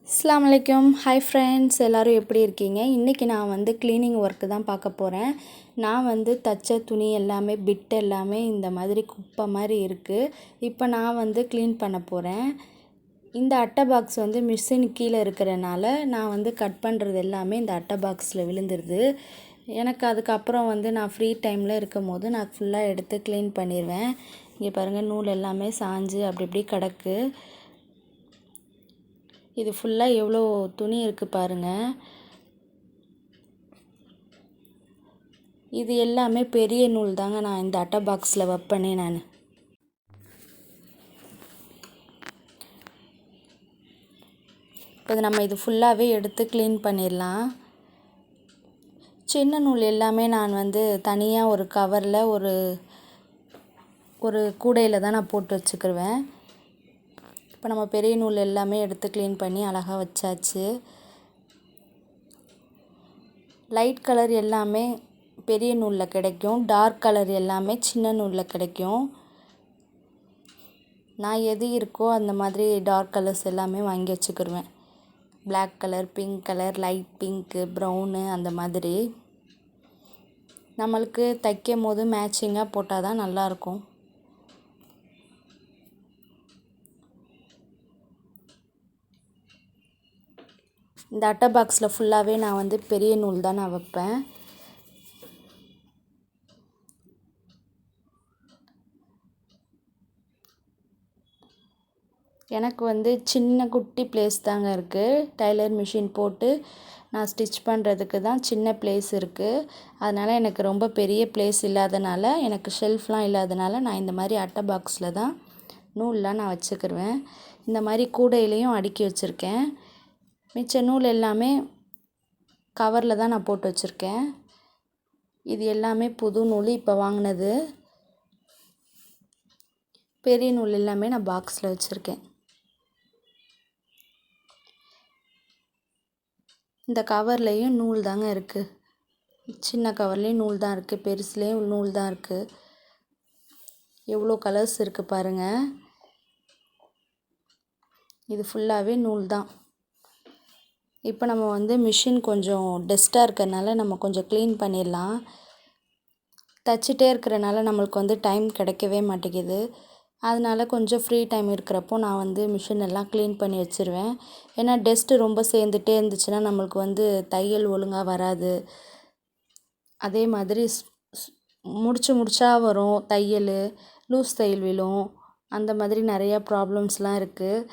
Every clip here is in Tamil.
அஸ்ஸலாமு அலைக்கும். ஹாய் ஃப்ரெண்ட்ஸ், எல்லோரும் எப்படி இருக்கீங்க? இன்றைக்கி நான் வந்து க்ளீனிங் ஒர்க்கு தான் பார்க்க போகிறேன். நான் வந்து தைச்ச துணி எல்லாமே பிட் எல்லாமே இந்த மாதிரி குப்பை மாதிரி இருக்குது. இப்போ நான் வந்து க்ளீன் பண்ண போகிறேன். இந்த அட்டை பாக்ஸ் வந்து மிஷின் கீழே இருக்கிறனால நான் வந்து கட் பண்ணுறது எல்லாமே இந்த அட்டை பாக்ஸில் விழுந்துருது. எனக்கு அதுக்கப்புறம் வந்து நான் ஃப்ரீ டைமில் இருக்கும் போது நான் ஃபுல்லாக எடுத்து க்ளீன் பண்ணிடுவேன். இங்கே பாருங்கள், நூல் எல்லாமே சாஞ்சு அப்படி இப்படி கிடக்கு. இது ஃபுல்லாக எவ்வளோ துணி இருக்குது பாருங்கள். இது எல்லாமே பெரிய நூல் தாங்க நான் இந்த அட்டை பாக்ஸில் வைப்பேனே நான். இப்போ நம்ம இது ஃபுல்லாகவே எடுத்து க்ளீன் பண்ணிடலாம். சின்ன நூல் எல்லாமே நான் வந்து தனியாக ஒரு கவரில் ஒரு கூடையில் தான் நான் போட்டு வச்சுக்கிருவேன். இப்போ நம்ம பெரிய நூல் எல்லாமே எடுத்து க்ளீன் பண்ணி அழகாக வச்சாச்சு. லைட் கலர் எல்லாமே பெரிய நூலில் கிடைக்கும், டார்க் கலர் எல்லாமே சின்ன நூலில் கிடைக்கும். நான் எது இருக்கோ அந்த மாதிரி டார்க் கலர்ஸ் எல்லாமே வாங்கி வச்சுக்கிருவேன். Black colour, pink colour, light pink, brown அந்த மாதிரி நம்மளுக்கு தைக்கும் போது மேட்சிங்காக போட்டால் தான் நல்லாயிருக்கும். இந்த அட்டை பாக்ஸில் ஃபுல்லாகவே நான் வந்து பெரிய நூல் தான் நான் வைப்பேன். எனக்கு வந்து சின்ன குட்டி பிளேஸ் தாங்க இருக்குது. டைலர் மிஷின் போட்டு நான் ஸ்டிச் பண்ணுறதுக்கு தான் சின்ன பிளேஸ் இருக்குது. அதனால் எனக்கு ரொம்ப பெரிய பிளேஸ் இல்லாதனால, எனக்கு ஷெல்ஃப்லாம் இல்லாதனால நான் இந்த மாதிரி அட்டை பாக்ஸில் தான் நூல்லாம் நான் வச்சுக்கிருவேன். இந்த மாதிரி கூடையிலையும் அடுக்கி வச்சுருக்கேன். மிச்ச நூல் எல்லாமே கவரில் தான் நான் போட்டு வச்சுருக்கேன். இது எல்லாமே புது நூல், இப்போ வாங்கினது. பெரிய நூல் எல்லாமே நான் பாக்ஸில் வச்சுருக்கேன். இந்த கவர்லேயும் நூல் தாங்க இருக்குது. சின்ன கவர்லேயும் நூல் தான் இருக்குது, பெருசுலேயும் நூல் தான் இருக்குது. எவ்வளோ கலர்ஸ் இருக்குது பாருங்கள். இது ஃபுல்லாகவே நூல் தான். இப்போ நம்ம வந்து மிஷின் கொஞ்சம் டஸ்ட்டாக இருக்கிறனால நம்ம கொஞ்சம் க்ளீன் பண்ணிடலாம். தைச்சிட்டே இருக்கிறனால நம்மளுக்கு வந்து டைம் கிடைக்கவே மாட்டேங்குது. அதனால் கொஞ்சம் ஃப்ரீ டைம் இருக்கிறப்போ நான் வந்து மிஷின் எல்லாம் க்ளீன் பண்ணி வச்சுருவேன். ஏன்னா டஸ்ட்டு ரொம்ப சேர்ந்துட்டே இருந்துச்சுன்னா நம்மளுக்கு வந்து தையல் ஒழுங்காக வராது. அதே மாதிரி முடிச்சா வரும் தையல், லூஸ் தையல் விழும், அந்த மாதிரி நிறையா ப்ராப்ளம்ஸ்லாம் இருக்குது.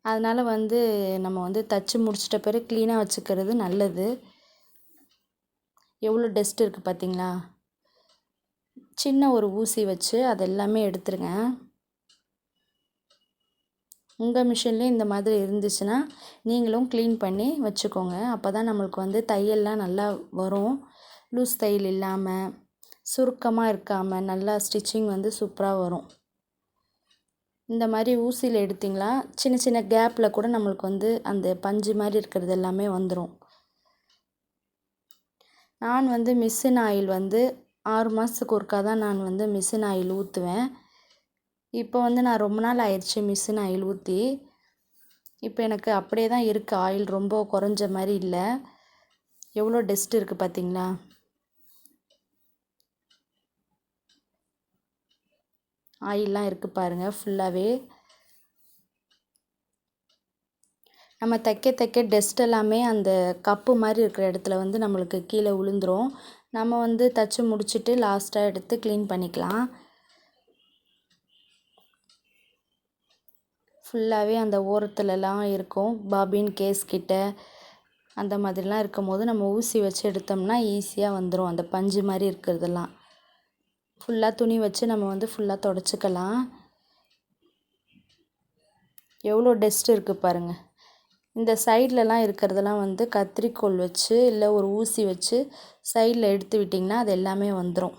அதனால் வந்து நம்ம வந்து தைச்சி முடிச்சிட்ட பிறகு க்ளீனாக வச்சுக்கிறது நல்லது. எவ்வளோ டஸ்ட் இருக்குது பார்த்தீங்களா? சின்ன ஒரு ஊசி வச்சு அதெல்லாமே எடுத்துருங்க. உங்கள் மிஷின்லேயும் இந்த மாதிரி இருந்துச்சுன்னா நீங்களும் க்ளீன் பண்ணி வச்சுக்கோங்க. அப்போ தான் நம்மளுக்கு வந்து தையல்லாம் நல்லா வரும். லூஸ் தையல் இல்லாமல், சுருக்கமாக இருக்காமல், நல்லா ஸ்டிச்சிங் வந்து சூப்பராக வரும். இந்த மாதிரி ஊசியில் எடுத்திங்களா சின்ன சின்ன கேப்பில் கூட நம்மளுக்கு வந்து அந்த பஞ்சு மாதிரி இருக்கிறது எல்லாமே வந்துடும். நான் வந்து மிஷின் ஆயில் வந்து 6 மாதத்துக்கு ஒருக்கா தான் நான் வந்து மிஷின் ஆயில் ஊற்றுவேன். இப்போ வந்து நான் ரொம்ப நாள் ஆயிடுச்சு மிஷின் ஆயில் ஊற்றி. இப்போ எனக்கு அப்படியே தான் இருக்குது. ஆயில் ரொம்ப குறைஞ்ச மாதிரி இல்லை. எவ்வளோ டஸ்ட் இருக்குது பார்த்தீங்களா? ஆயிலெலாம் இருக்குது பாருங்கள் ஃபுல்லாகவே. நம்ம தைக்க டஸ்ட் எல்லாமே அந்த கப்பு மாதிரி இருக்கிற இடத்துல வந்து நம்மளுக்கு கீழே விழுந்துரும். நம்ம வந்து தைச்சி முடிச்சுட்டு லாஸ்ட்டாக எடுத்து க்ளீன் பண்ணிக்கலாம். ஃபுல்லாகவே அந்த ஓரத்துலலாம் இருக்கும், பாபின் கேஸ் கிட்ட அந்த மாதிரிலாம் இருக்கும் போது நம்ம ஊசி வச்சு எடுத்தோம்னா ஈஸியாக வந்துடும். அந்த பஞ்சு மாதிரி இருக்கிறதெல்லாம் ஃபுல்லாக துணி வச்சு நம்ம வந்து ஃபுல்லாக தொடச்சிக்கலாம். எவ்வளோ டஸ்ட் இருக்குது பாருங்கள். இந்த சைட்லலாம் இருக்கிறதெல்லாம் வந்து கத்திரிக்கோல் வச்சு இல்லை ஒரு ஊசி வச்சு சைடில் எடுத்து விட்டிங்கன்னா அது எல்லாமே வந்துடும்.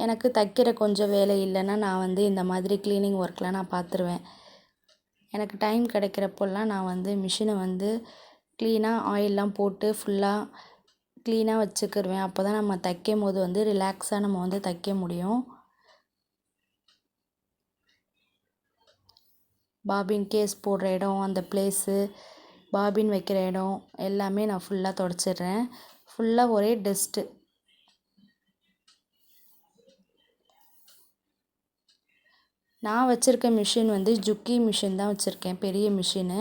எனக்கு தைக்கிற கொஞ்சம் வேலை இல்லைன்னா நான் வந்து இந்த மாதிரி க்ளீனிங் ஒர்க்லாம் நான் பார்த்துருவேன். எனக்கு டைம் கிடைக்கிறப்போல்லாம் நான் வந்து மிஷினை வந்து க்ளீனாக ஆயிலெலாம் போட்டு ஃபுல்லாக க்ளீனாக வச்சுக்கிருவேன். அப்போ தான் நம்ம தைக்கும் போது வந்து ரிலாக்ஸாக நம்ம வந்து தைக்க முடியும். பாபின் கேஸ் போடுற இடம், அந்த ப்ளேஸு, பாபின் வைக்கிற இடம் எல்லாமே நான் ஃபுல்லாக தொடச்சிடுறேன். ஃபுல்லாக ஒரே டஸ்ட்டு. நான் வச்சுருக்க மிஷின் வந்து ஜுக்கி மிஷின் தான் வச்சுருக்கேன், பெரிய மிஷினு.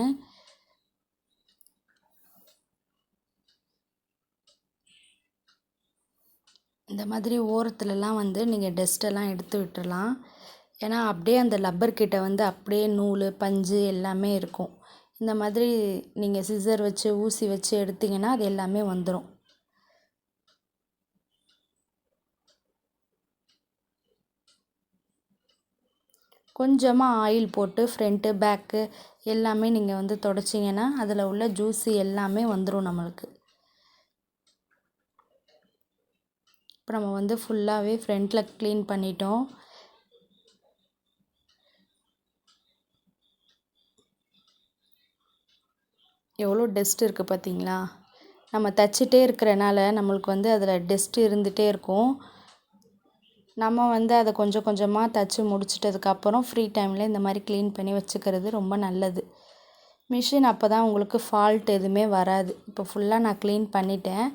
இந்த மாதிரி ஓரத்துலலாம் வந்து நீங்கள் டஸ்ட்டெல்லாம் எடுத்து விட்டுறலாம். ஏன்னா அப்படியே அந்த லப்பர் கிட்ட வந்து அப்படியே நூல், பஞ்சு எல்லாமே இருக்கும். இந்த மாதிரி நீங்கள் சிசர் வச்சு ஊசி வச்சு எடுத்திங்கன்னா அது எல்லாமே வந்துடும். கொஞ்சமாக ஆயில் போட்டு ஃப்ரண்ட்டு பேக்கு எல்லாமே நீங்கள் வந்து தொடச்சிங்கன்னா அதில் உள்ள ஜூஸு எல்லாமே வந்துடும் நம்மளுக்கு. இப்போ நம்ம வந்து ஃபுல்லாகவே ஃப்ரண்ட்டில் க்ளீன் பண்ணிட்டோம். எவ்வளோ டஸ்ட் இருக்குது பார்த்தீங்களா? நம்ம தைச்சிட்டே இருக்கிறனால நம்மளுக்கு வந்து அதில் டஸ்ட் இருந்துகிட்டே இருக்கும். நம்ம வந்து அதை கொஞ்சம் கொஞ்சமாக தைச்சி முடிச்சிட்டதுக்கப்புறம் ஃப்ரீ டைமில் இந்த மாதிரி க்ளீன் பண்ணி வச்சுக்கிறது ரொம்ப நல்லது. மிஷின் அப்போ தான் உங்களுக்கு ஃபால்ட் எதுவுமே வராது. இப்போ ஃபுல்லாக நான் க்ளீன் பண்ணிட்டேன்.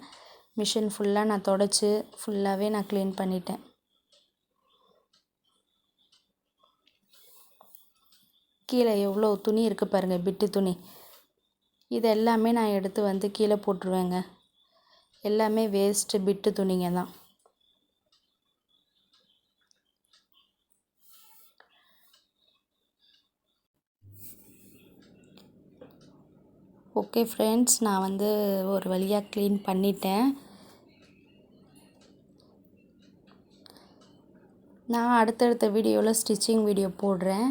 மிஷின் ஃபுல்லாக நான் தொடச்சி ஃபுல்லாகவே நான் க்ளீன் பண்ணிட்டேன். கீழே எவ்வளோ துணி இருக்குது பாருங்கள், பிட்டு துணி. இது எல்லாமே நான் எடுத்து வந்து கீழே போட்டுருவேங்க. எல்லாமே வேஸ்ட்டு பிட்டு துணிங்க தான். ஓகே ஃப்ரெண்ட்ஸ், நான் வந்து ஒரு வழியாக க்ளீன் பண்ணிட்டேன். நான் அடுத்தடுத்த வீடியோவில் ஸ்டிச்சிங் வீடியோ போடுறேன்.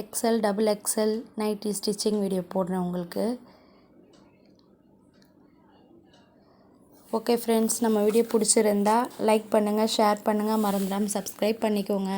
XL, XXL nightie stitching video போடுறேன் உங்களுக்கு. ஓகே ஃப்ரெண்ட்ஸ், நம்ம வீடியோ பிடிச்சிருந்தா லைக் பண்ணுங்கள், ஷேர் பண்ணுங்கள், மறந்துடாமல் சப்ஸ்கிரைப் பண்ணிக்கோங்க.